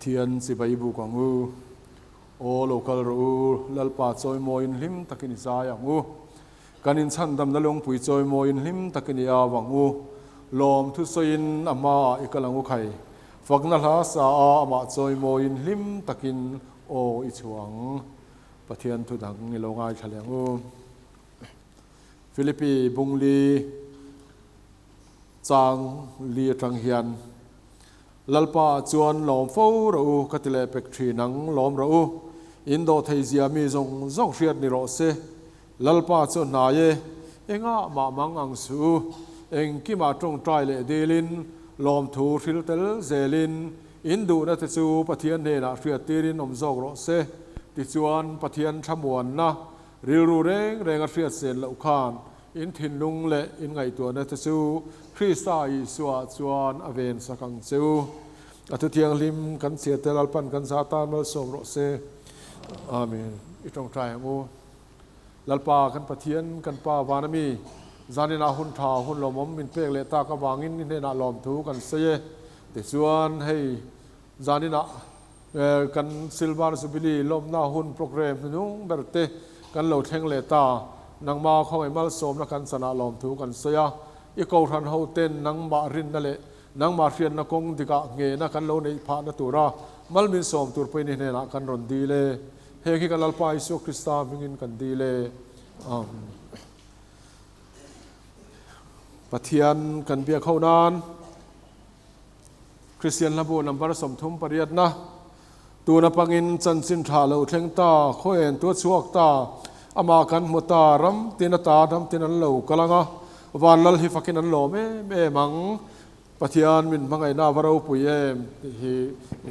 ทียนสิบายบุกังอูโอโลกาลรูลัลปาจอยโมอินลิมตะกินิซายังอูกันอินชันดำนลงปุยจอยโมอินลิมตะกินิอาวังอูลอมทุสอินอามาอิกลังอูไข่ฟักนัลฮาสาอามาจอยโมอินลิมตะกินโออิชวังปะเทียนทุดังนิโลงายเฉลียงอูฟิลิปปีบุงลีจางลีจังเฮียนลัลปาจวนหลอมฟูเราคัตเลเปกทรีนังหลอมเราอินโดไทเซียมีจงเชียดนิโรเซลัลปาจวนนายเองะมามังอังสูเองกิมาตรงใจเลเดลินหลอมทูทิลเตลเซลินอินดูนัทจูปะเทียนเนนะเชียดตีรินอมจอกโรเซติจวนปะเทียนชมวนนะริรูเรงเชียดเซนละอุคานอินทินลุงเลอินไงตัวนัทจูคริสต์อิสวาจวนอเวนสักังเซวอัตุเทียงลิมกันเสียเตลัลปันกันซาตานมาสมรสเซอาเมนอิตรงใจของกูลัลปากันปะเทียนกันป้าวานามีจานินาหุนทาหุนลมมินเปกเลตากบางินนี่นาลอมทูกันเสียแต่ส่วนให้จานินากันซิลวาร์สุบิลีลมนาหุนโปรแกรมนุ่งเบรเตกันโหลดแห่งเลตานางมาเข้าไอ้มาสมนักกันสนาลอมทูกันเสียอีกเอาทันเฮาเต้นนางบารินนั่นแหละนางมาเรียนนักกงดิกะเงยนักกันโลในพาณตัวรามัลมินสมตัวไปนี่เนี่ยนักกันรอนดีเลยเฮกิกันลัลปาอิสุคริสตามิงินกันดีเลยปะเทียนกันเบียเข้านานคริสเตียนระบุนำบารสมทุมปริยัตินะตัวนปังอินจันสินทาเลวเทงตาโคเอนตัวชวกตาอามากันมุตารำตินตาดำตินันเลวกลังวันลัลฮิฟักินันโลเมมังปะเทียนมินมังไงนาวราปุยเอมที่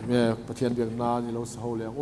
เมปะเทียนเบียงนานี่เราสาวเลี้ยงโอ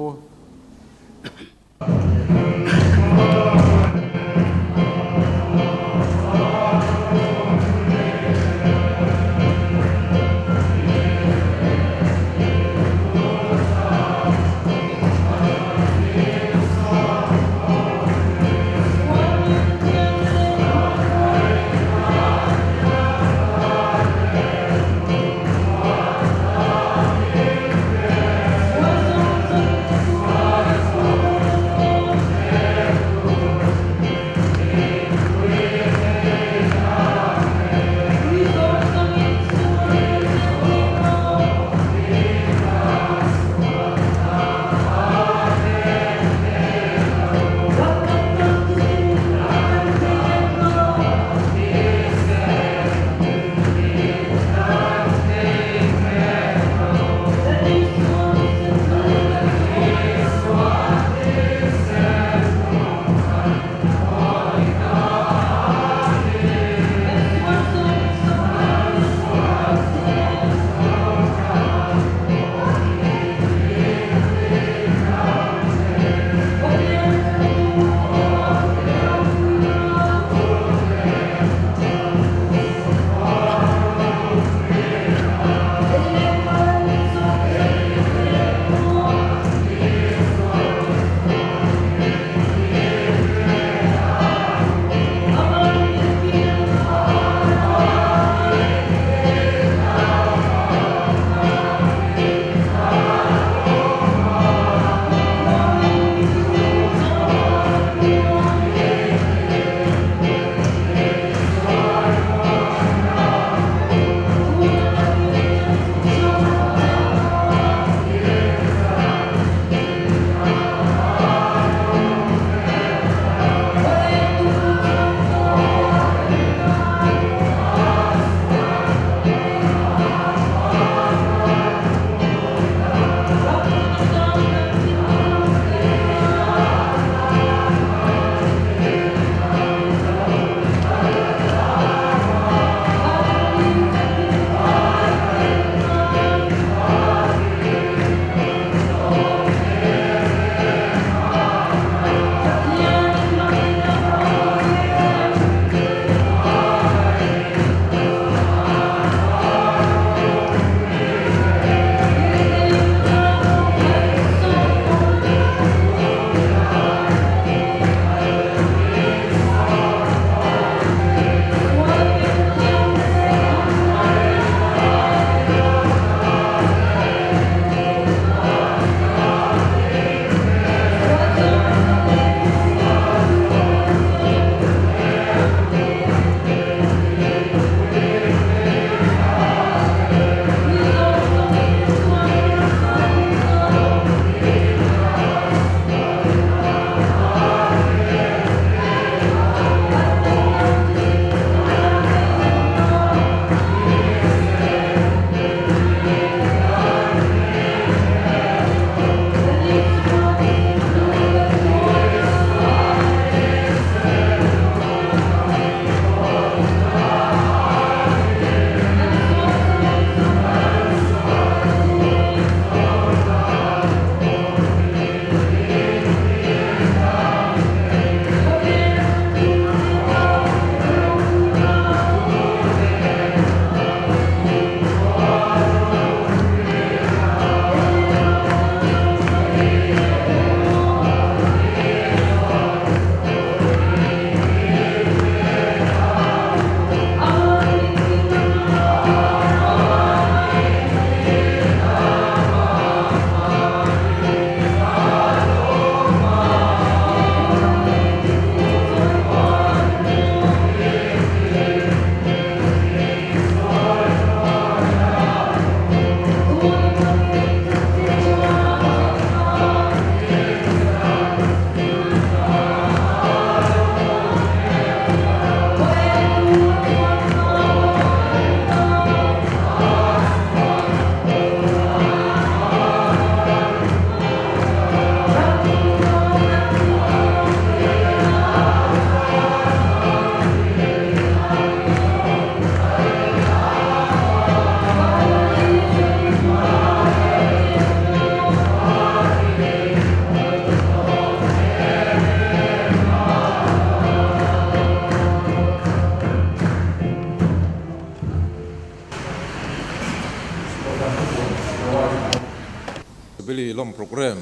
lom program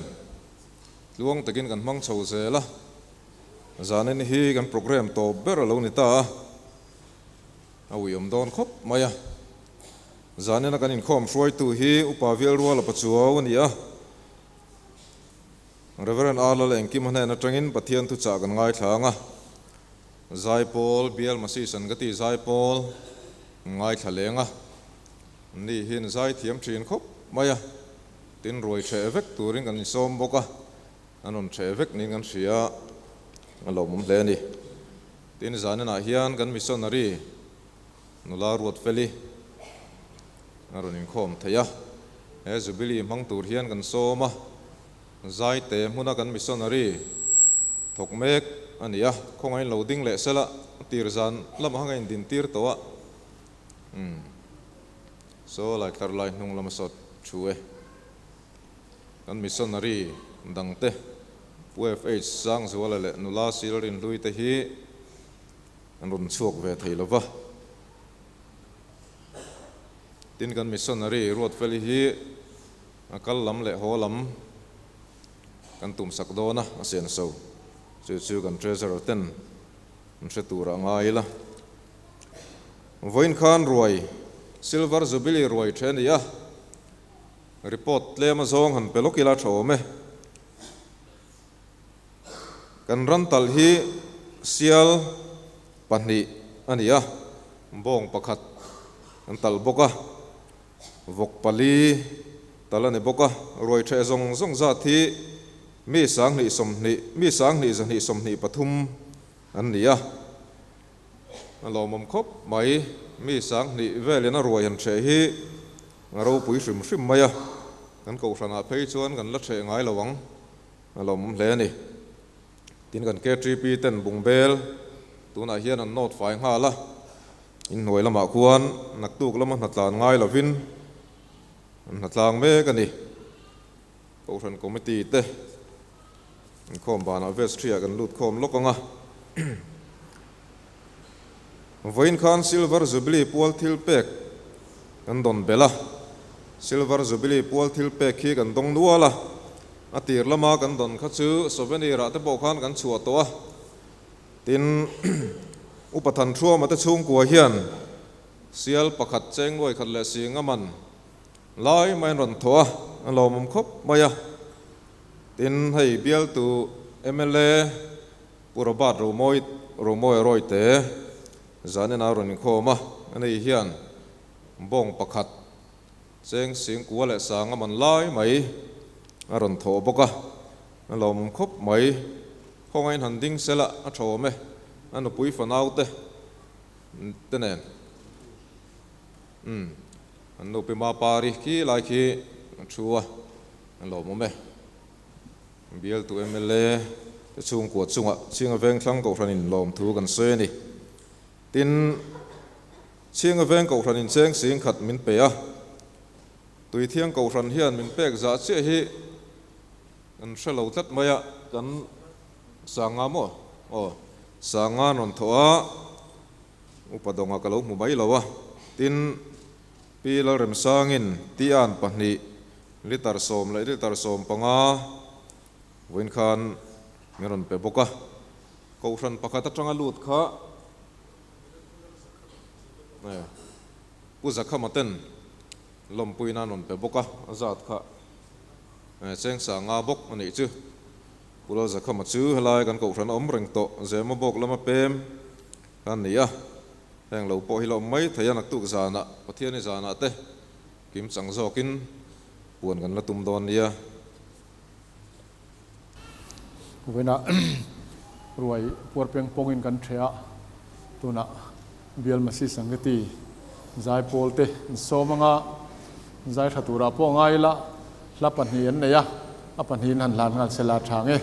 luang takin kan mang chho zela zanin hi kan program to ber lo ni ta awiom don khop maya zanin kan in khom froi tu hi upavial rual pachuaw ni a Reverend Arnold Engkim hne na tangin pathian tu cha kan ngai thlanga Zai Paul bial masisan gati Zai Paul ngai thalenga ni hin zai thiam thin khop maya tin roi the vek turin kan som boka anon the vek nin kan sia alo mum le ni tin zanena hian kan missionary nula ruat feli aron in khom thaya e zubili mang tur hian kan soma zai te huna kan missionary thokmek ania khongai loading le sela tirzan lam hangain din tir towa so like tar lai nung lam sot chue kan missionary dangte UFH sang zwala le nula silrin lui te hi anun chuak ve theilova tin kan missionary ruat feli hi akal lam le holam kan tum sak dona asen so chu kan treasure ten se tura ngai la voin khan ruai silver jubilee ruai then ya report lema zong han pelokila thome kan rantal hi sial pani ania bong pakhat an tal boka vok pali talane boka roi the zong zong za thi mi sang ni zani som ni pathum an nia alo mom khop mai mi sang ni velena roi han the hi ngaro pui hrim maya kan ko sana phei chuan kan la the ngai lawang alo mom hle ni tin kan K3P ten bungbel tuna hian an note fai nga la in hoi lama khuan naktuk lama natlan ngai lovin natlang me kani ko ran committee te khom bana vestria kan lut khom lokanga voin khan silver jubilee pual thil pek kan don bela silver jubilee pual thil pek hi kan dong nuala atir lama kan don kha chu souvenir te bo khan kan chua to tin upathan thua mate chung kwa hian sial pakhat cheng loi khat le singa man lai mai ron thoa alo mum khop maya tin hei bial tu MLA purabat romoi roi te zanen aron khoma ani hian bong pakhat cheng sing kwa le sanga man lai mai aron tho boka alom khop mai khongai handing sela a thome anu pui fanau te tenen anu pe ma pari ki lai ki chua alom me bial tu MLA te chung ko chunga chinga veng thlang ko ranin lom thu kan se ni tin chinga veng ko ranin cheng sing khat min pe a tui thiang ko ran hian min pek za che hi kan shalo tat maya kan sanga mo sanga non thoa upadonga kalo mu mai lawa tin pila rem sangin tian pahni litar som panga voin khan meron pe boka ko ran pakata tanga lut kha uzakha maten lompuina non pe boka azat kha cheng sa nga bok ani chu pulo zakha ma chu halai kan ko ran om reng to zema bok lama pem kan nia heng lo po hilo mai thayanak tu zana pathiani zana te kim chang zokin puan kan la tum don nia vena ruai porpeng pongin kan thea tuna bial masi sangati zai polte somanga zai thatura po ngai la lapan hian neya apan hin han lan ngal sela thange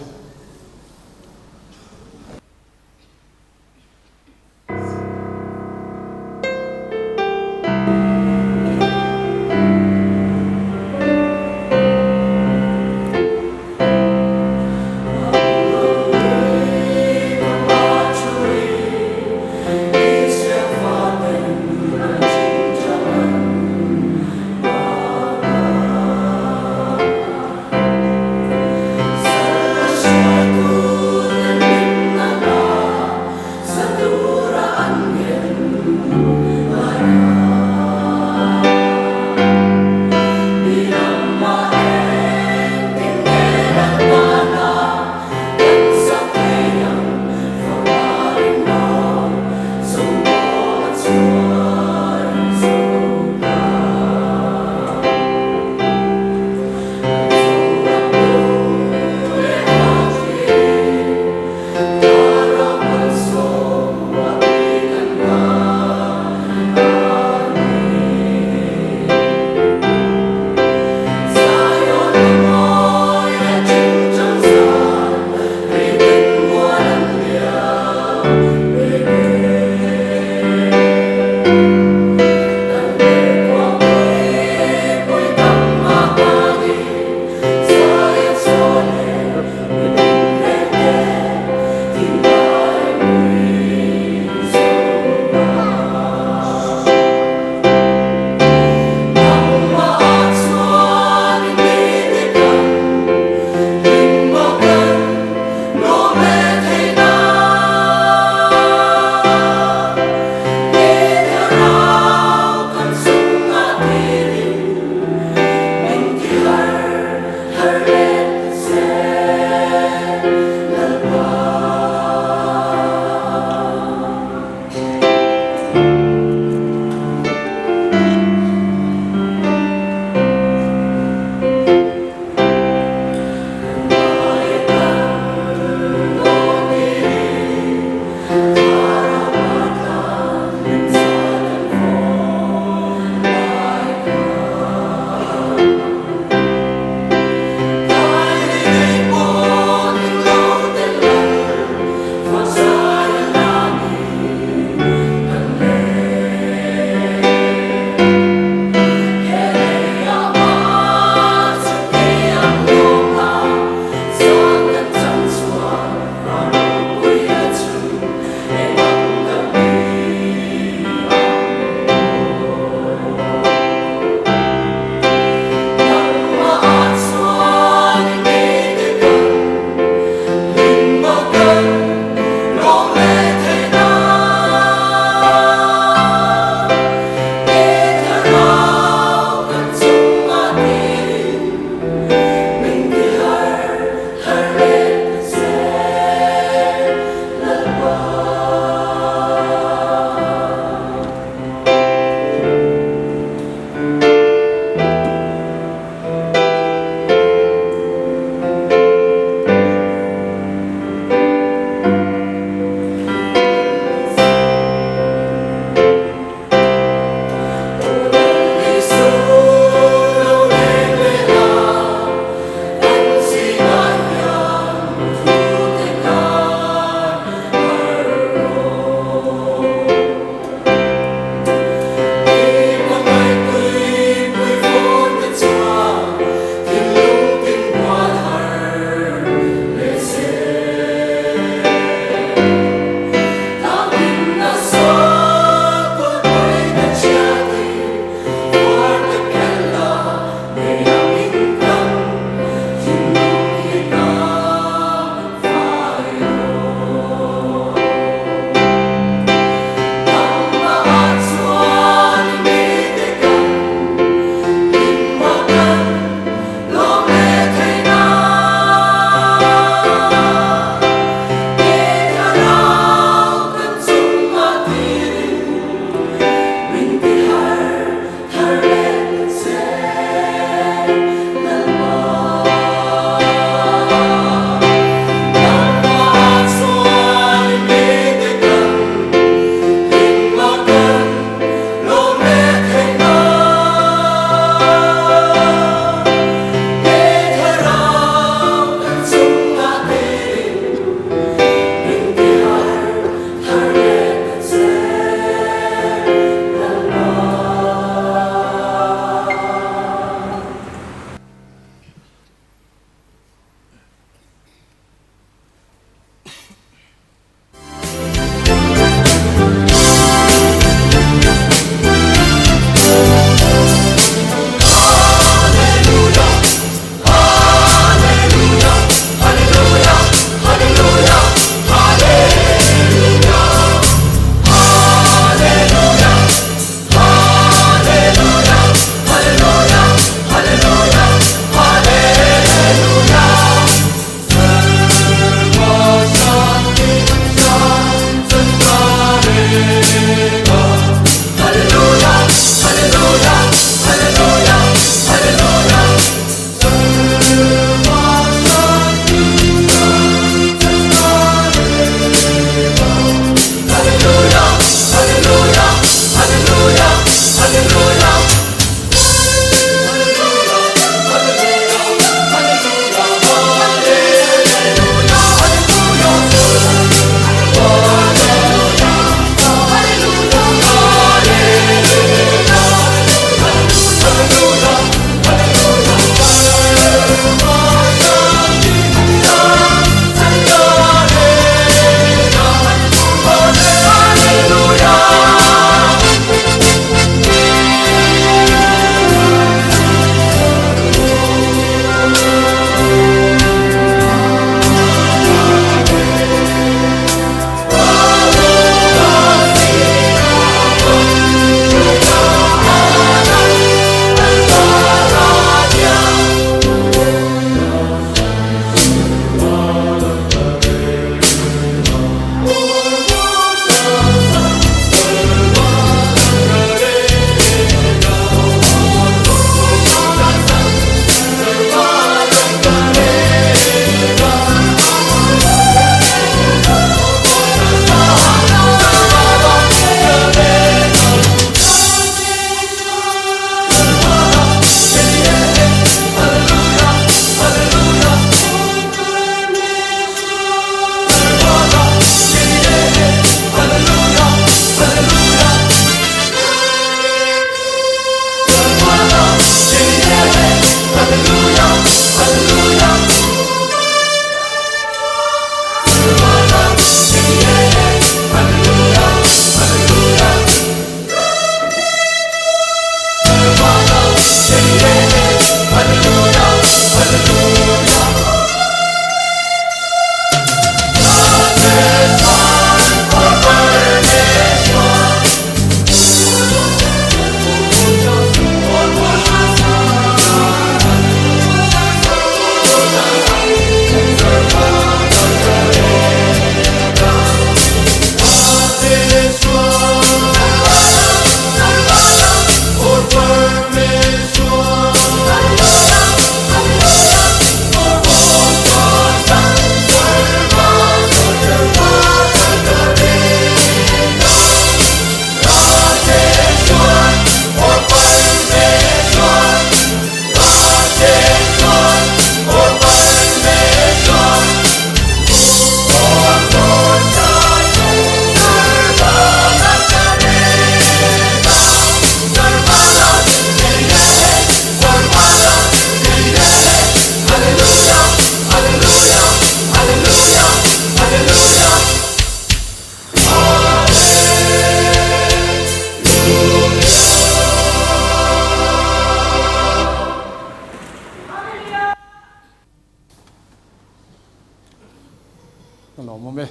lo mo me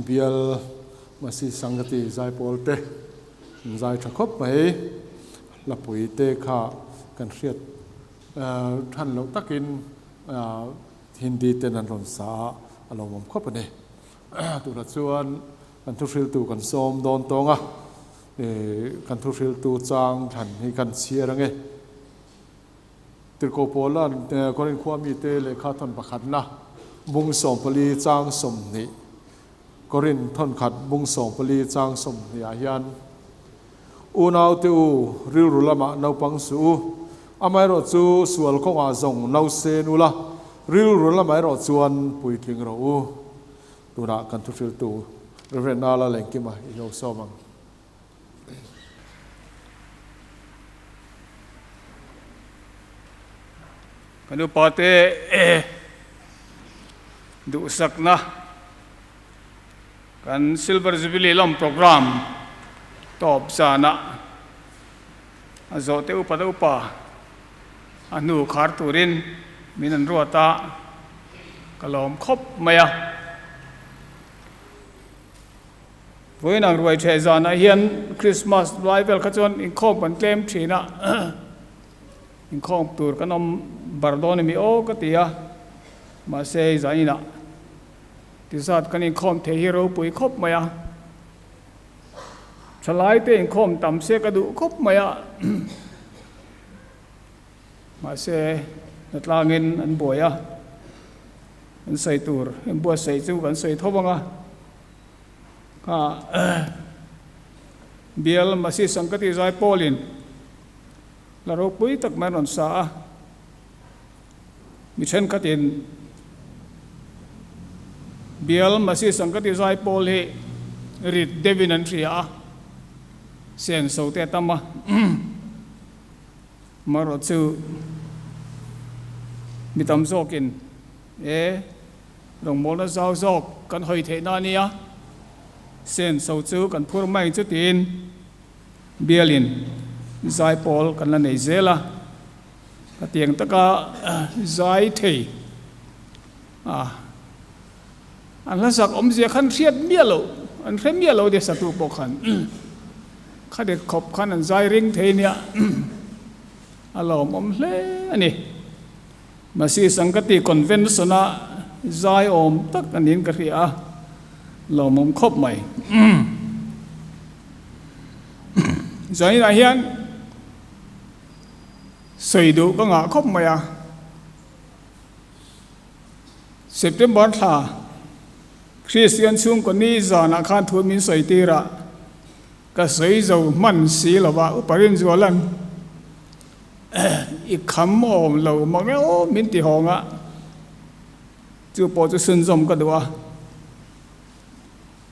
bial masi sangati zai polte zai thakop mai la pui te kha kan hriat than lo takin hindi ten an ron sa alo mom khop ne tu ra chuan kan thu hril tu kan som don tonga kan thu hril tu chang than hi kan chiar ange tirko polan korin khwami te le kha thon pakhat na bung som pali chang som ni korin thon khat bung som pali chang som ni a hian unau te u ril rulama no pang su amai ro chu sual ko nga zong no se nu la ril rulama ro chuan puitling ro u tuna kan thu hril tu reverend ala lenkima yo somang kanu pate du sakna kan silver jubilee lam program top sana azote upa anu khar turin minan ruata kalom khop maya voinang ruai the zana hian Christmas bible khachon in khom kan claim thina in khom tur kanom bardon mi o katia ma se zaina tisat kan in khom the hero pui khop maya chalai te in khom tam se ka du khop maya ma se natlangin an boya an sai tur an bo sai chu kan sai thobanga ka bial masi sangkati zai polin la ro pui tak manon sa mi chen katin bial masi sangkati zai pol he rit devin an tria sen so te tama maro chu mi tam zokin rong mol na zau zok kan hoi the na nia sen so chu kan phur mai chu tin bialin zai pol kan la nei zela ka tiang taka zai thei an la sak om zia khan riat mialo an rem mialo de satu po khan kha de khop khan an zai ring thei nia alom om hle ani masi sangkati conventional zai om tak anin ka ria lom om khop mai zai na hian soi du ka nga khop mai September tha Christian chung ko ni zana khan thu min soi tira ka soi zo man si lawa uparin zolan i kham om lo mange o min ti honga chu po chu sun zom ka duwa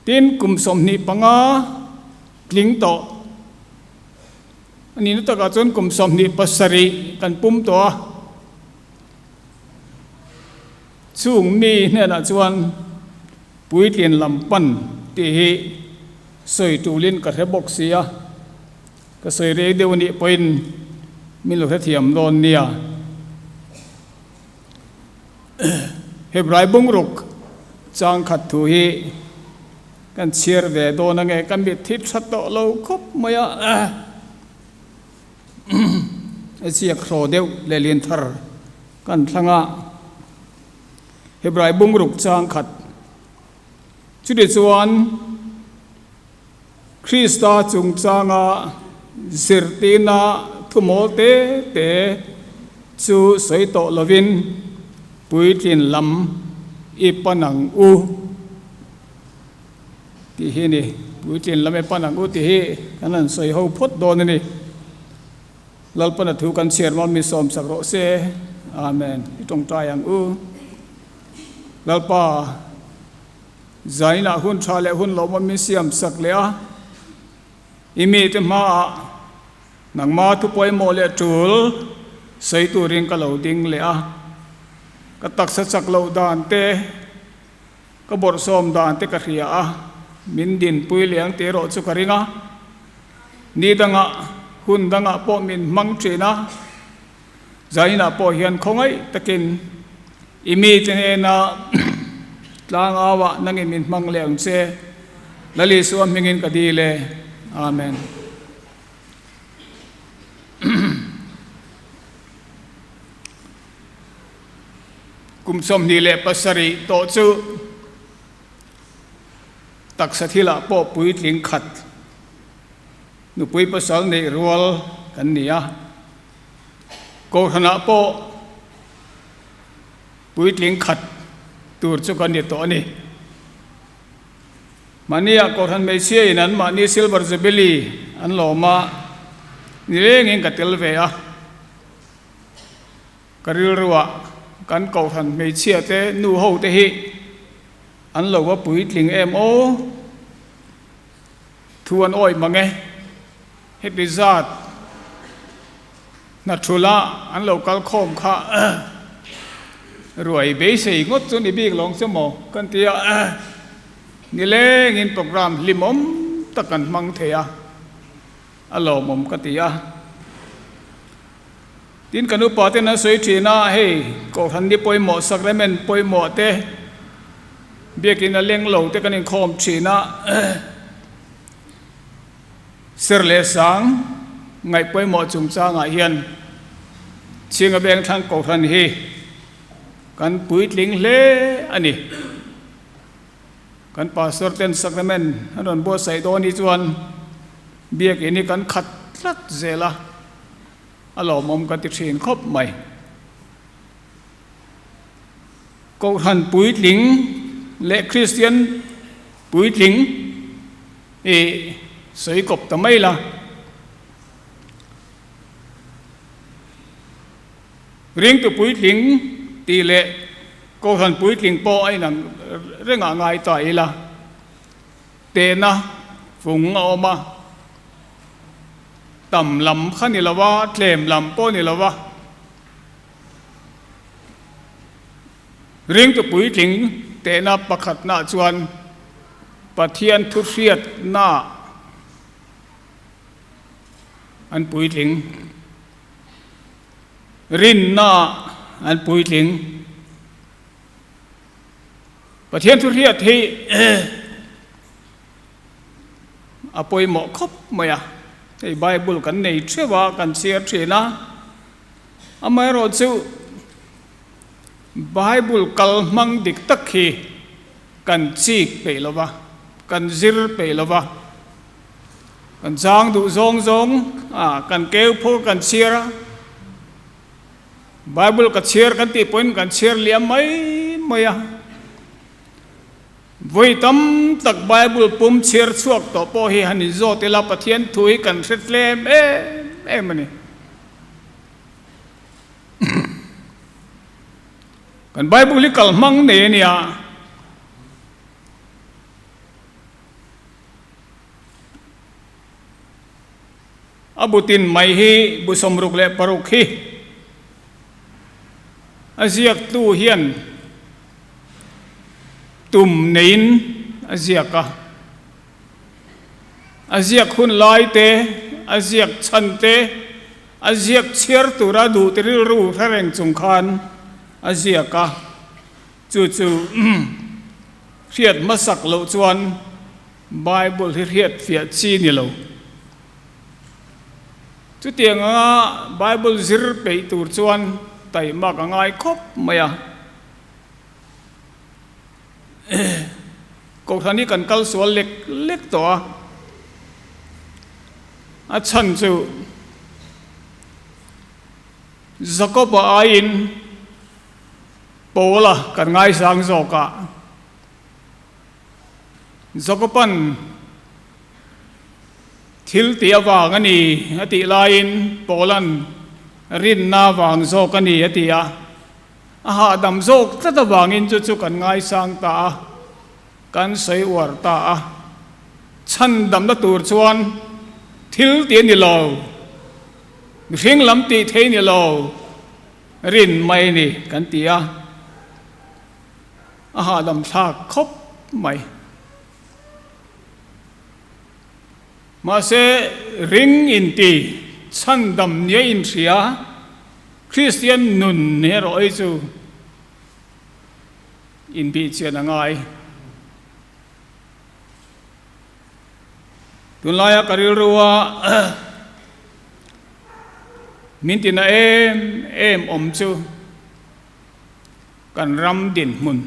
tin kum som ni panga kling to ani nu ta ka chon kum som ni pasari kan pum to chung mi ne na chuan pui tien lam pan ti hi soi tulin ka the box sia ka soi re de ni poin min lo thiam don nia hebrai bungruk chang khat thu hi kan chiar ve do na nge kan bi thip sat to lo khop maya asia khro deu le lin thar kan thanga hebrai bungruk chang khat chu de chuan Krista chung changa zirtina thumote te chu soi to lovin puitin lam ipanang u ti hi ni puitin lam ipanang u ti hi kanan soi ho phot don ni lalpana thu kan cher ma mi som sak ro se amen itong tayang u lalpa zaina hun thale hun lo ma mi siam sak le a imi te ma nang ma thu poi mo le tul sei tu ring ka lo ding le a ka tak sa chak lo dan te ka bor som dan te ka ria a min din pui liang te ro chu ka ringa ni danga hun danga po min mang trina zaina po hian khongai takin imi te na tlang awa nangin min mang leang che lali suam mingin kadile amen kum som ni le pasari to chu tak sathila po pui tling khat nu pui pasal nei rual kan nia ko khana po pui tling khat tur chu kan ni to ni mania ko than me sia inan mani silver jubilee an loma ni rengin katel ve a karil ruwa kan ko than me sia te nu ho te hi an lo wa pui tling em o thuan oi mange het rizat na thula an lo kal khom kha ruai be sei ngot chu ni bik long chemo kan tia ni leng in program limom takan mang thea alo mom ka tia tin kanu pa te na soi thina he ko than ni poimo sacrament poimo te biakin a leng lo te kanin khom thina serle sang ngai poimo chungcha nga hian chinga beng thang ko than hi kan pui tling le ani kan pastor ten sacrament anon bo sai do ni chuan biak ini kan khat tlat zela alo mom ka ti thin khop mai ko han pui tling le christian pui tling e soi kop ta mai la ring tu pui tling ti le ko han pui tling po ai nang renga ngai tai la te na phung oma tam lam khani lawa tlem lam po ni lawa ring tu pui tling te na pakhat na chuan pathian thu riat na an pui tling rin na an pui tling pathian thu riat hi apoi mo khop maya ei bible kan nei thewa kan share thina amai ro chu bible kal mang dik tak hi kan chik pe lova kan zir pe lova kan jang du zong zong kan keu pho kan share bible ka share kan ti point kan share liam mai maya voi tam tak bible pum share chuak to po hi hani zo te la pathian thui kan thretlem em mani kan bible li kal mang ne nia abutin mai hi busom ruk le paruk hi aziak tu hian tum nein aziaka aziak hun lai te aziak chan te aziak chiar tura du tril ru thareng chung khan aziaka chu riat masak lo chuan bible hi riat fia chi ni lo chu tianga bible zir pe tur chuan tai mak angai khop maya ko thani kan kal sual lek to a chan chu jacob ain pola kan ngai sang zoka jacoban thil tia wang ani ati lain polan rin na wang zok ani atia aha dam zok tata wangin chu kan ngai sang ta kan sei war ta chan dam da tur chuan thil tia ni lo ring lam ti the ni lo rin mai ni kan tia aha dam thak khop mai ma se ring in ti chan dam nia in ria Christian nun ne roi chu in bi chian angai tunlaya karil ruwa min tina em om chu kan ram din mun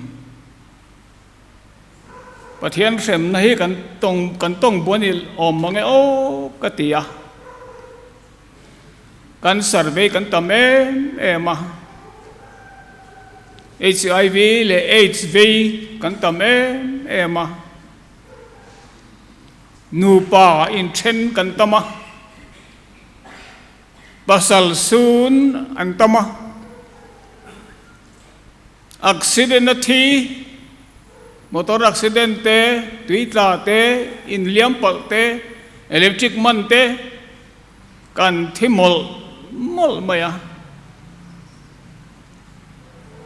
pathian sem na hi kan tong bonil om mangai o katia kan survey kan tam ema HIV le HIV kan tam ema nupa in chen kan tama pasal sun antama accident na thi motor accident te tuitla te in liampal te electric man te kan thimol mol maya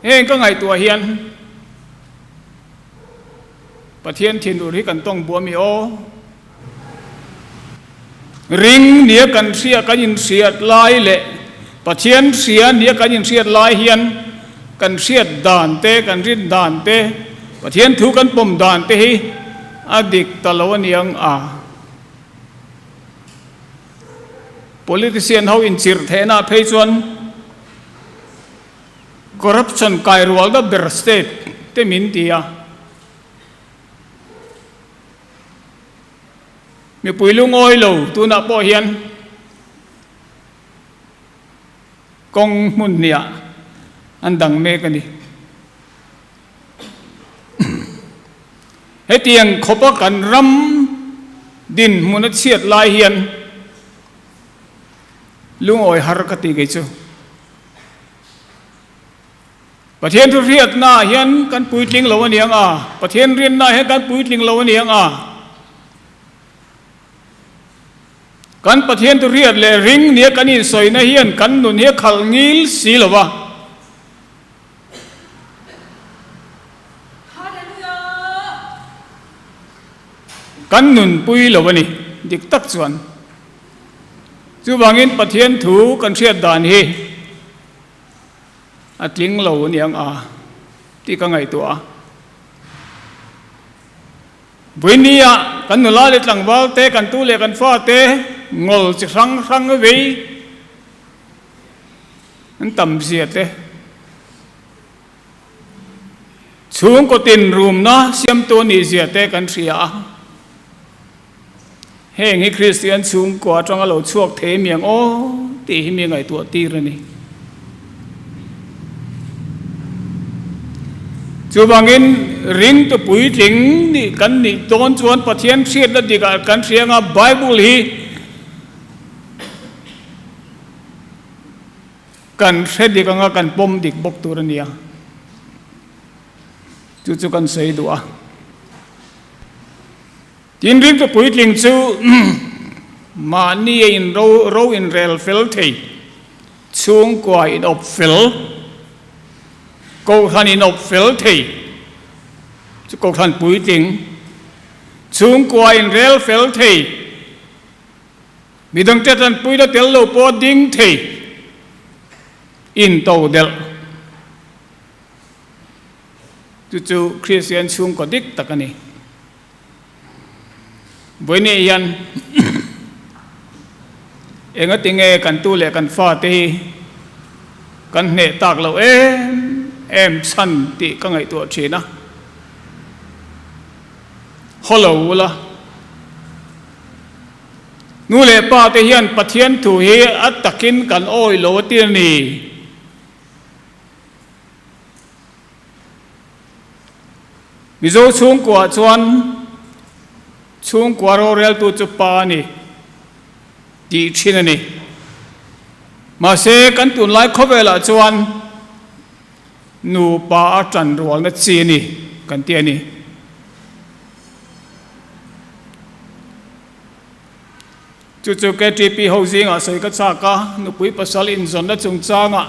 heng ka ngai tua hian pathian thin uri kan tong buami o ring nia kan sia kan in siat lai le pathian sia nia kan in siat lai hian kan siat dan te kan rin dan te pathian thu kan pom dan te hi adik talawan yang politician how in chir thena phei chuan corruption kai rual da ber state te min tia mi puilung oi lo tu na po hian kong mun nia andang me kani hetiang khopa kan ram din munat siat lai hian lung oi har kati ge chu pathian thu riat na hian kan puitling lo aniang pathian rin na hian kan puitling lo aniang kan pathian thu riat le ring nia kan in soi na hian kan nun hi khal ngil si lova kan nun pui lo ni dik tak chuan chu bangin pathian thu kan riat dan hi atling lo niang ti ka ngai to buinia kan nula le tlangwal te kan tu le kan fa te ngol chi rang ve an tam sia te chung ko tin room na siam to ni sia te kan ria heng hi Christian chung ko atang lo chuak the miang o ti hi mi ngai to ti ra ni chu bangin ring to puitling ni kan ni ton chuan pathian siat la dika kan rianga Bible hi kan sedi ka kan pom dik bok tur ania chu kan sei dua tin ring to puitling chu ma ni in ro in rel fel thei chung kwa in op fel câu thanh in op fel thei chu câu thanh puitling chung kwa in rel fel thei midang te tan pui da tel lo po ding thei in to del chu Christian chung ko dik takani boine yan enga tinge kan tu le kan fa te kan ne tak lo em san ti ka ngai to china holo la nu le pa te hian pathian thu hi atakin kan oi lo ti ni mi zo chung kwa chuan chung kwa ro rel tu chu pa ni ti thina ni ma se kan tun lai khowela chuan nu pa atran rual na chi ni kan ti ani chu KTP housing soi ka cha ka nu pui pasal in zon na chung changa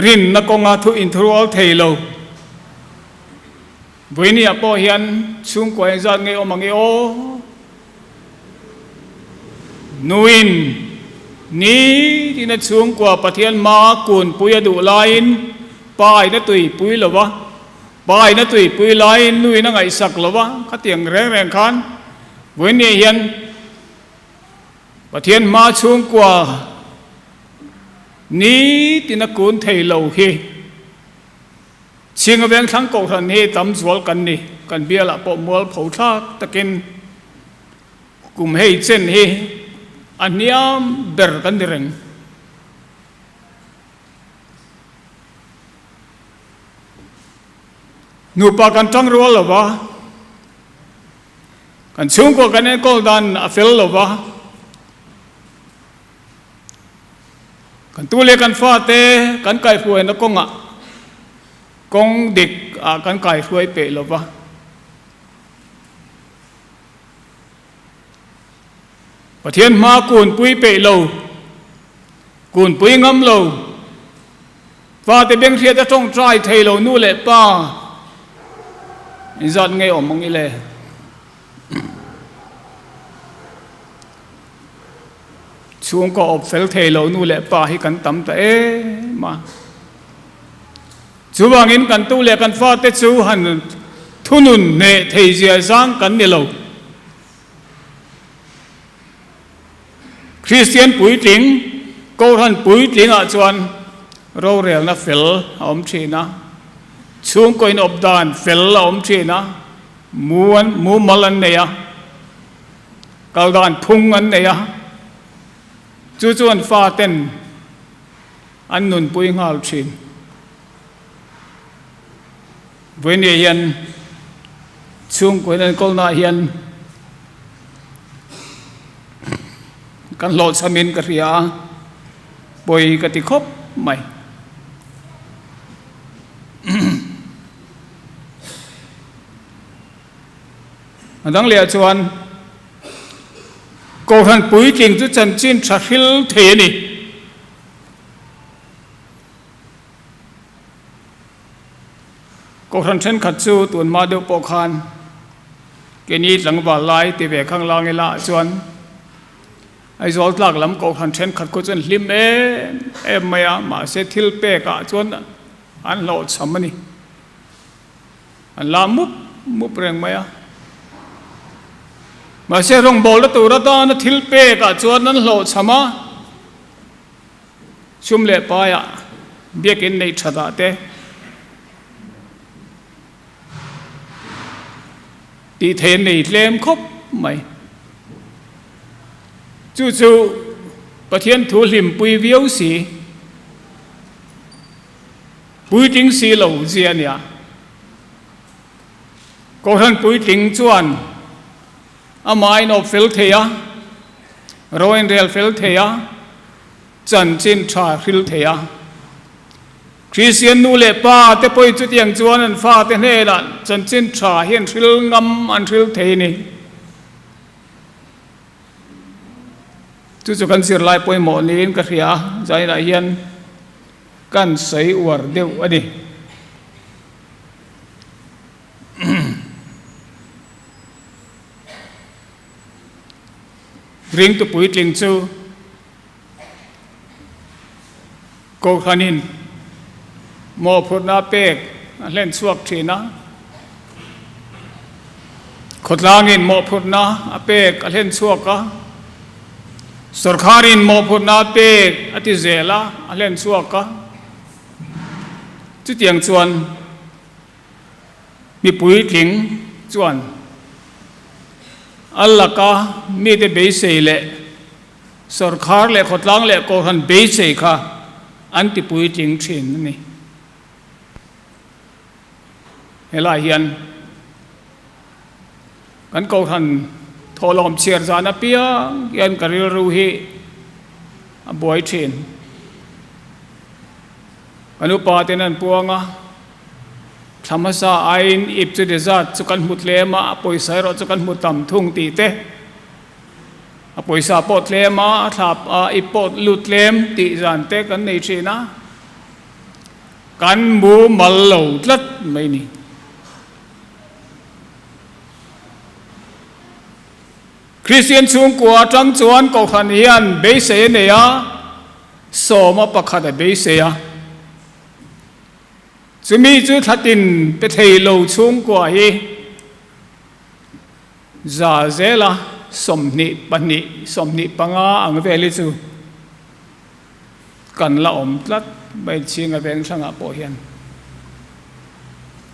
rin na konga thu in thrual theilo buini apo hian chung ko en zat nge o mangi o nuin ní thì nó xuống của bát thiên ma cuốn bùi đủ lain bài nó tùy bùi là vợ bài nó tùy bùi lain nuôi nó ngày sặc là vợ các tiếng reng reng khan với nề hiền bát thiên ma xuống của ní thì nó cuốn thầy lầu hi chiêng về thằng cậu thần hi tắm ruột cần đi cần bia là bộ mua phẫu thuật ta kinh cùng hay trên hi anh niam ber cần đi rèn nụ pa cần trăng ruột là va cần xuống của cái này câu đàn phèl là va cần tu lê cần pha tê cần cài phơi nó công ạ công địch cần cài phơi bể là va và thiên ma cuốn bụi bể lầu cuốn bụi ngâm lầu và để bên kia ta trong trai thầy lầu nu lệ pa giận nghe ổn mong nghĩ lệ xuống có ốp phèl thầy lầu nu lệ pa hi cần tắm té mà chú bằng in cần tu lệ cần pha tết chú hẳn thu nụn nệ thầy dìa giang cần nề lầu Christian bùi tiếng câu thần bùi tiếng ở chuan râu rèo na phèl ông chị na xuống coi ốp đàn phèl ông chị na mua malan này à cầu đàn phung anh này à chú chuan pha tên anh nụn bùi ngào chị với nề hiền xuống coi nên câu na hiền kan lo samin ka ria boy ka ti khop mai andang le chuan ko han pui king chu chan chin tha hil the ni ko han chen khat chu tun ma de po khan ke ni tlang ba lai ti ve khang lang ela chuan ai zol tlak lam ko han chen khat ko chen lim em maya ma se thil pe ka chon an lo chamani an la mup reng maya mà sẽ rong bol tu ra ta nó thil pe cả chuan nó lo chama chum le pa ya biakin nei thada te ti the nei lem khop mai chú chú bát thiên thủ liêm bùi viêu sĩ bùi tiếng sĩ lầu diện ya có thân bùi tiếng chuan amai no phil thea roen real phil thea chan chin tha phil thea Christian nu le pa te poi chu tiang chuan an fa te ne la chan chin tha hian phil ngam an phil thei ni chú kan sir lai poi mo nin ka ria zai la hian kan sei war deu ani ring tu pui tling chu ko khanin mo phut na pek len suak thina khotlangin mo phut na apek len suak ka सरकारीन मोफुना पे अति जेला अलेन सुआका चितियांग चुan mi pui tling chuan allaka mi te be sei le sarkar le khotlang le ko han be sei kha anti pui tling thin ni hela hian kan ko han tholom chiar zana pia yan karil ruhi boy thin anu pa tenan puanga thamasa ain ip chu desat chukan mutlema poisa ro chukan mutam thung ti te a poisa pot lema thap a ipot lutlem ti zan te kan nei thina kan mu mal lo tlat mai ni ริสเตียนสูงกว่าจังจวนก็ขันเฮียนเบสเซเนียโสมาประคัดเบสเซียจะมีจุดทัดดินไปเทโลสูงกว่าเฮซาเซลาสมนิปนิสมนิปังอาอังเวลิจูกันละอมลัดไปชิงกับเองสังอาโปเฮียน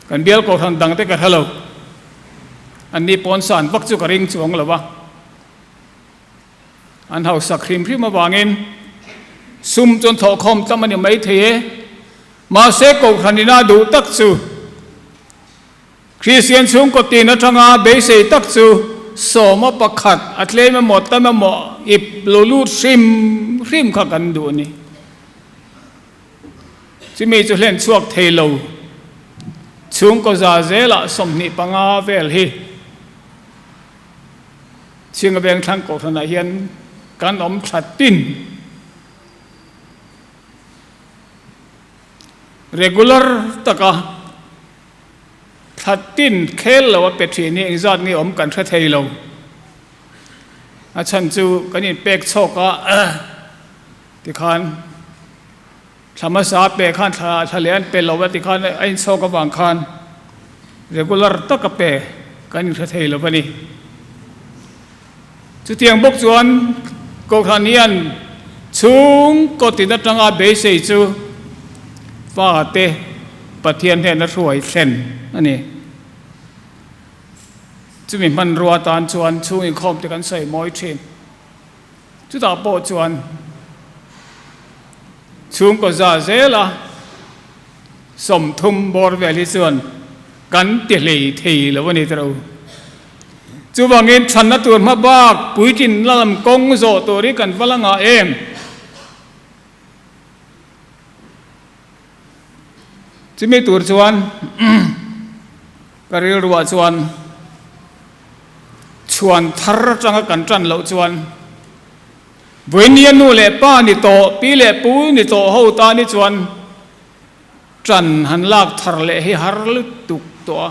กันเดียวก็ทันดังแต่กันฮัลโหลอันนี้ปอนสันวักจุกริงจวงหรือวะอันเขาสักครีมพริมาวางเงินซุ่มจนถอคอมจำมันยังไม่เทมาเสกกูขันดินาดูตักซูคริสเตียนซุ่มก็ตีนัทงาเบสตักซูสมประคัดอัตเลมหมดตั้งหมดอิบลูลูริมขักันดูนี่จะมีจุดเล่นช่วงเทโลซุ่มก็จะเจละสมนิปังอาเวลฮีเชียงกระเบงทางกฐานเฮียนการอมขัดติน regular ตะกะขัดตินเคลเราว่าเป็ดที่นี่จอดนี่อมกันเทยเราอาฉันจูกันนี่เป็กโชกะที่ขันธรรมศาสตร์เป็กขันทะเลนเป็นเราว่าที่ขันไอ้โชกะบางขัน regular ตะกะเป็กกันนี่เทยเราปะนี่จุดเทียงบกจวนกฐานเฮียนสูงก็ติดตั้งอาเบสจูฟ้าเตะปะเทียนแทนรวยเส้นอันนี้จะมีมันรัวตานจวนช่วยคอมที่กันใส่มอยเทนจุดตาโปจวนช่วงก็จะเจละสมทุมบอร์เวลิจวนกันเตลีทีแล้ววันนี้เราจูบางเงินฉันนัดตัวมาบ้าปุ๋ยจินลำกงโซตัวนี้กันฝรั่งเอ็มจะมีตัวชวนก็เรียกว่าชวนทาร์จังกันจันเหล่าชวนเวนีนูเล่ป้านี่โตปีเล่ปูนี่โตหูตานี่ชวนจันหันลากทาร์เล่ให้ฮาร์ลุตุกตัว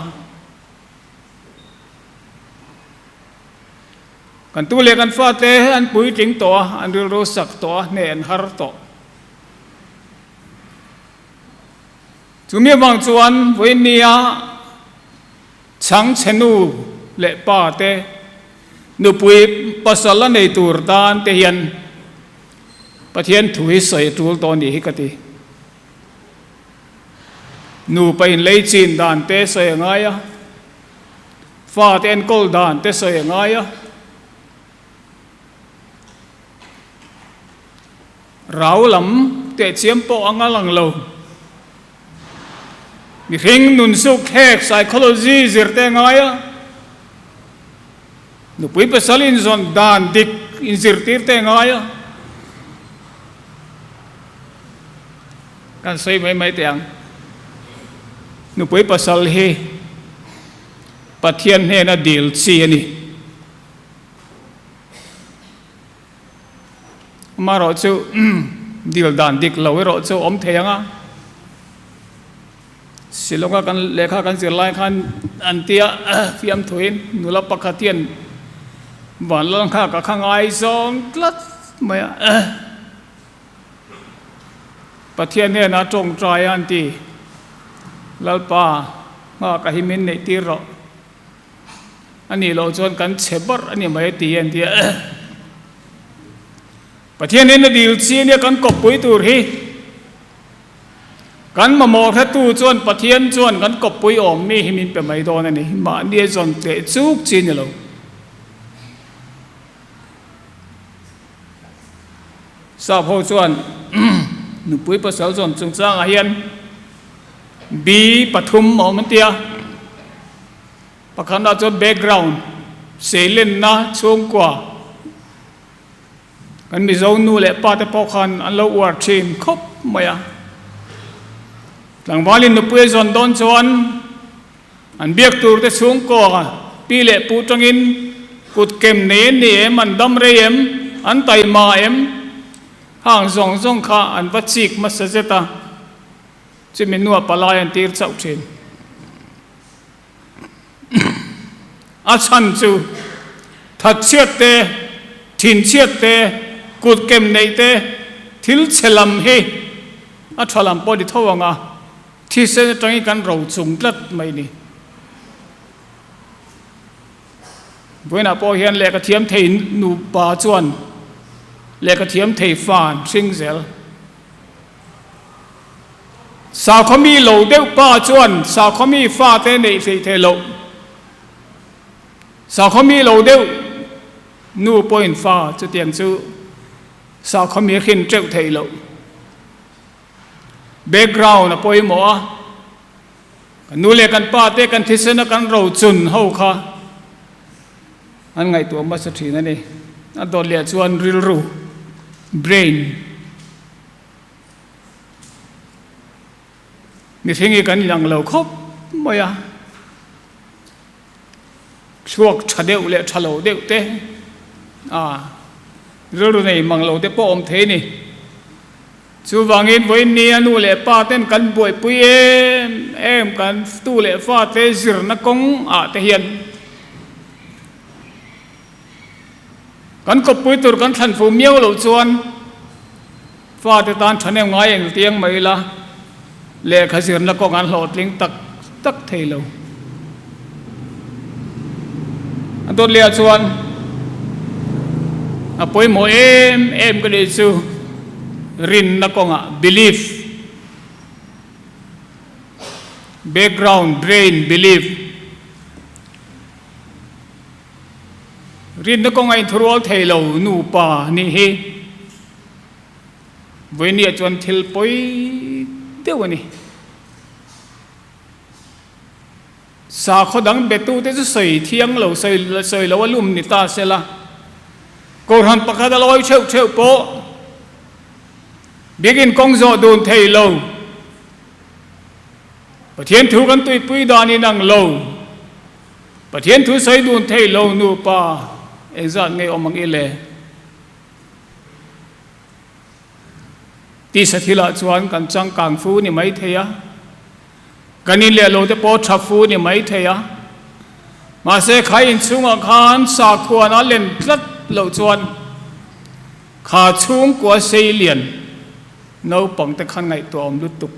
กันตัวเล็กกันฟ้าเตะอันปุ๋ยจริงตัวอันรู้สักตัวเนนฮาร์ตัวจุมีบางส่วนเวนียช่างเชนูเละป้าเตนุปุยปัสสาวะในตัวดานเตียนประเทศถุยใส่ตัวตอนนี้ฮิกตินูไปเลยจีนดานเตใส่ยังไงอะฟ้าเตนกอลดานเตใส่ยังไงอะเราหลำเตะเชียมโปอังลังโลมีเร่งนุนสุขแขก psychology สิร์เตงไงอะนุปุยภาษาลินซอนดานดิกอินสิร์ตีร์เตงไงอะการใช้ไม่เตียงนุปุยภาษาเฮปะเทียนเฮน่ะดีลซีนี่มาเราจะดีลดานดิกเราเราจะอมเทียงอ่ะสิลงกันเลขากันสิไลขันอันเตียฟิมถุยนุลปักขัดเทียนบ้านลังข้ากับข้างไอซองกลัดไม่ปะเทียนเนี่ยนะจงใจอันตีลัลป้ามากับฮิมินในตีรออันนี้เราชวนกันเชบร์อันนี้ไม่ตีอันเดียประเทศนี้นะดีลซีเนี่ยกันกบปุยตูรีกันมาโมแค่ตู้จวนประเทศจวนกันกบปุยอมมีหิมินเป็นไม่โดนนี่มาเดียจวนเตะจุกจีนเนี่ยเราทราบเขาจวนหนุ่มปุยภาษาจวนจงจ้างอาเฮียนบีปฐุมอมันเตียประคันดาจวนแบ็กกราวน์เซเลนนะช่วงกว่ากันมีเจ้าหนูเละป้าแต่พอคันอันเราอวดชิมครบไหมอ่ะหลังวันนี้นุปุยจนโดนชวนอันเบียกตัวแต่ช่วงก่อปีเละปูจังอินกุดเก็มเนนนี่มันดำเรียมอันไตมาห่างสองข้าอันวัชิกมาเสจตาจะมีนัวปลายอันตีร์เจ้าชินอาชันจูท thật chiết tê thìn chiết tê cụt kem này tê thiếu chế làm he à cho làm bao đi thâu à thì sẽ trong cái rầu trùng lật mày đi với nào bao hiền lệ cái thiếm thầy nụ bà chuan lệ cái thiếm thầy phản sinh dẻo sao có mi lầu đeo bà chuan sao có mi pha tên này thì thầy lầu sao có mi lầu đeo nụ point pha cho tiền chữ sao có mi khiên treo thầy lầu background là point mỏ nụ lệ căn pa tê căn thi sinh căn rầu chun hậu kha anh ngày tuổi mà sẽ chỉ này đi anh đòi lệ chuan real ru brain mi phê nghe căn lăng lầu khóc mày à chuộc chả đeo lệ chả lầu đeo tê à rồi này mang lầu tê bỏ thế này chú vàng in với nia nu lệ pa tên căn bụi bụi em căn tu lệ pha tê zir na công à tê hiền căn cột bụi tur căn thành phố miêu lầu chuan pha tê tan chăn em ngay anh tiếng mấy là lệ khai zir na công ăn lọt lính tắc tắc thầy lầu anh tốt lệ chuan à bụi mồ em cái đấy chú rin na ko nga belief background brain belief rin na ko nga thurol thelo nu pa ni he với nia chuan thil poi teu ani sa khodang betu te soi thiang lo soi lo lum ni ta sela ko han pakada loi cheu po begin công dọ đồn thầy lâu và thiên thu căn tùy bùi đàn in năng lâu và thiên thu xây đồn thầy lâu nụ pa em dọn ngay ông mang lệ tí sát thi lạ chuan cần trăng càng phu ni mấy thầy á cần in lệ lâu te po chạp phu ni mấy thầy á mà sẽ khai in chung ở khan sa khuan á lên rất lâu chuan khá chung của xây liền nấu bằng tay khăn ngày tổ ông lút tục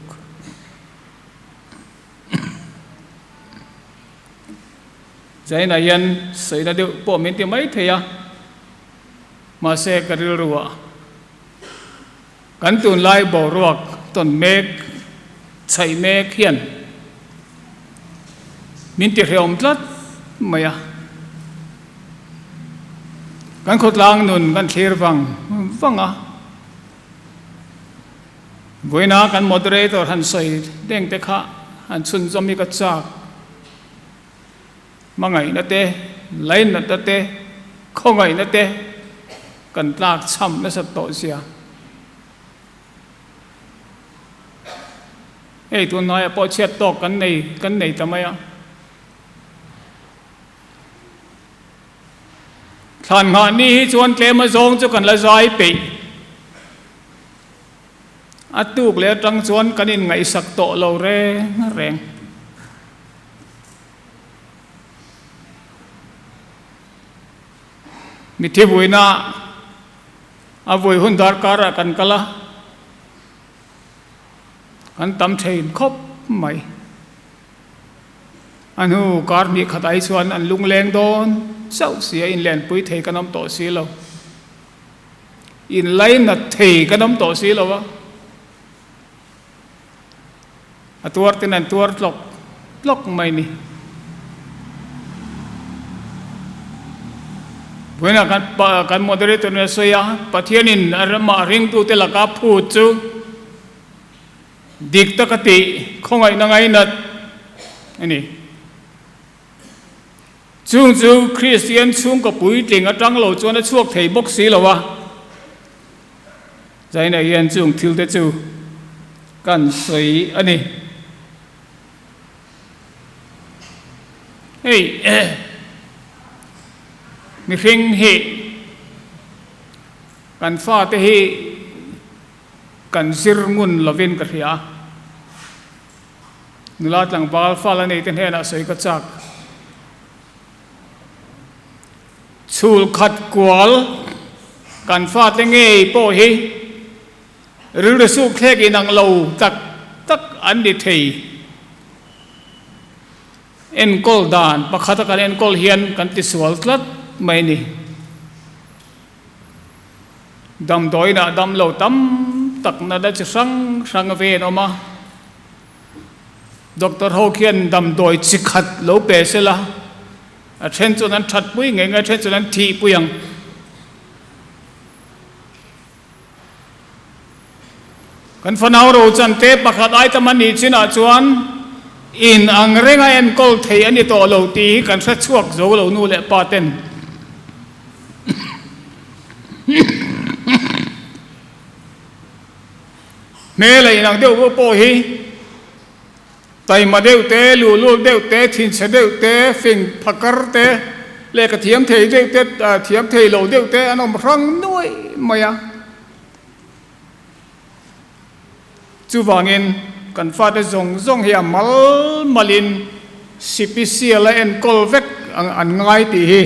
vậy này yên xảy ra điều bộ miền tiệm mấy thế à mà xe cái điều rùa cắn tuần lai bỏ ruột tuần mê chạy mê khiển miền tiệm ông rất mày à cắn khốt lang nôn cắn khیر văng à với nó căn moderator han soi đeng te kha han chun zomi ka chak mangai na te lain na te khongai na te kan tlak cham na sa to sia ei tu noi po chet to kan nei tamaya than nga ni chuan tlem a zong chu kan la zai pe atuk le trăng chuan kanin ngai sak to lo re reng mi the buina a voi hun dar kara kan kala kan tam thein khop mai anu kar mi khatai chuan an lung leng don sau sia in len pui thei kanam to si lo in lai na thei kanam to si lo wa atuar tinan tuar lok mai ni buena kan moderator na soya pathianin arama ring tu te laka phu chu dik takati khongai na ngai nat ani chung chu Christian chung ko pui tling atang lo chuan a chuak thei bok si lo wa zaina yan chung thil te chu kan soi ani hey mi phing he kan fa te hi kan sir ngun lovin ka hria nulat lang bal fa la nei ten hena soi ka chak ชูลขัดกวลกันฟาดเงยโปฮีหรือสู้แค่กินังเราตักอันดิเทยเอ็นกอลดานปะขัดกันเอ็นกอลเฮียนกันติสวลตลัดไม่นี่ดำดอยนะดำเราตั้มตักนาได้จะสังเวณออกมาดร.ฮาวเคียนดำดอยจิขัดเราเปเสละเช่นจุดนั้นชัดปุ้ยไงเช่นจุดนั้นทีปุ้ยังกันฟันเอาเราจันเตปะขัดไอตมันนี่ชินาจวนอินอังเรงเอ็นกอลเทียนนี่ตัวเราตีกันสักช่วงโจเรานู่นแหละปาเต็นเมื่อไรนังเดียวว่าโปฮีไตมาเดียวเตะลูเดียวเตะทินเสเดียวเตะฟิงพักร์เตะเลกเทียมเทยเดียวเตะเทียมเทยเราเดียวเตะอันนั้นรังด้วยมายังจูวางินกันฟาดจงเฮียมัลินสิปิเซียและเอ็นกอลเวกอันง่ายตีฮี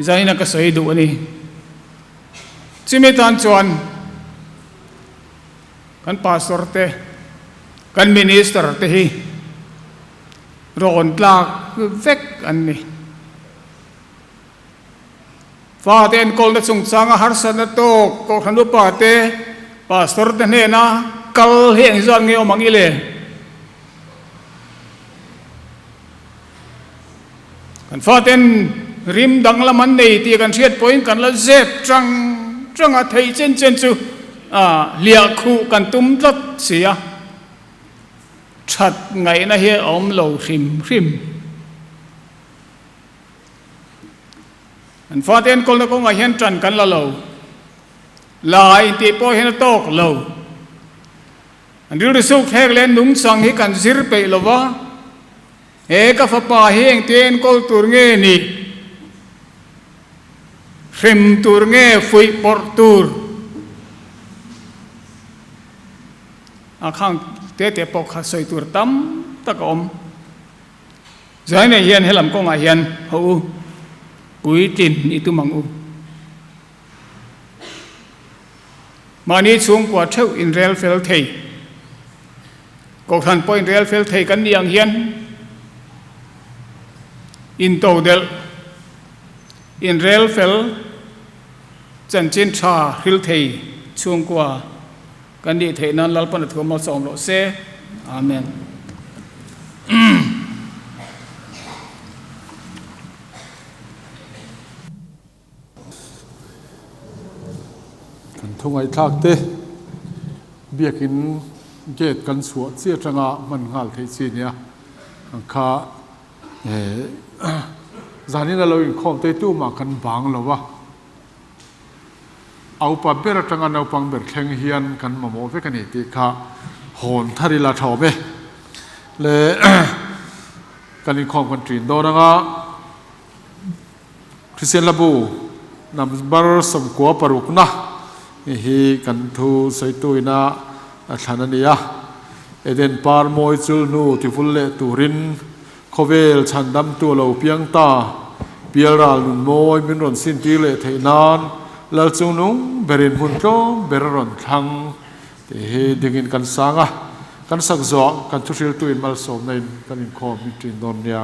ใจนักก็ใส่ดูนี่จิมิตันจวนกันพาสตอร์เตกันมินิสเตอร์เตฮีรอนตลากเวกอันนี้ฟาเตนกอลได้ส่งสังหารสันโตกขันดุปาเตพาสตอร์เตเนนะกัลเฮียงจวนเงี้ยมังอิเลกันฟาเตนริมดังละมันนี่ที่กันเชียดปอยกันละเจ็บจังอาไทยเจนจูเลียคู่กันตุ้มตัดเสียชัดไงนะเฮียอมเหลาริมอันฟาเตนคนละก็มาเห็นจันกันละเหลาลายที่พอเห็นโตกเหลาอันนี้รู้สึกแค่เล่นนุ่งสังให้กันซิรไปหรอวะเอกฟ้าป่าเฮงเตียนกอลตัวเงี้ยนี่ริมตัวเงี้ยฟุยปอร์ตูร์ข้างเตะปอกใส่ตัวตั้มตะกอมใจเนี่ยเฮียนให้ลำกงเฮียนหูปุยตินituมังอูมานี้ช่วงกว่าเท่าอินเรลเฟลเทยก็ทันพออินเรลเฟลเทยกันยังเฮียนอินโตเดลอินเรลเฟลจันเจนชาฮิลเทยช่วงกว่ากันดีเทนั้นลัลปันถุมาสองโลเซอาเมนกันทุ่งไอ้ทักเตเบียกินเกตกันสวดเสียจังอ่ะมันงาลเทจีเนี่ยข้าจานี่เราอินคอมเตตู้มากันบางแล้ววะเอาปะเบรจังอันเอาปังเบรแข่งเฮียนกันมาโมเฟกันนี่ที่ข้าโหนทาริลาชอบเเลยกันอินคอมกันจีนโดนังอ่ะคริสเตียนลาบูนำบาร์สมกัวปรุกนะฮีกันทูใส่ตุยนะฉันนี่อ่ะเอเดนปาร์มอยจูนูที่ฟุลเลตูรินโคเวลฉันดำตัวเราเพียงตาเปียราลุนมอยมินรอนสินตีเลเทนานลาจูนุงเบรินหุ่นโจเบรรอนทังเฮดึกินกันสังอ่ะกันสักจอกกันทุเรียลตุยมาสมในกันอินคอมิตรินดอนยา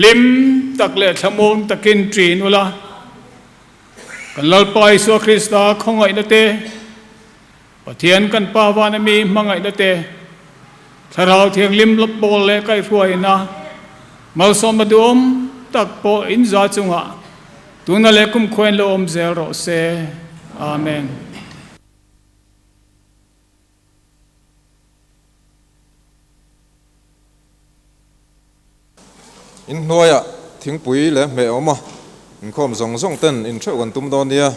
lim tak le thamong takin trin ula kan lalpai su Krista khongai na te pathian kan pawana mi mangai na te tharau thiang lim lop bol le kai ruai na mal som madum tak po in za chunga tuna le kum khoen lo om zel ro se amen. in hnuaiah thingpui le hme awm a in khawm zawng zawng ten in theuh kan tum dawn nia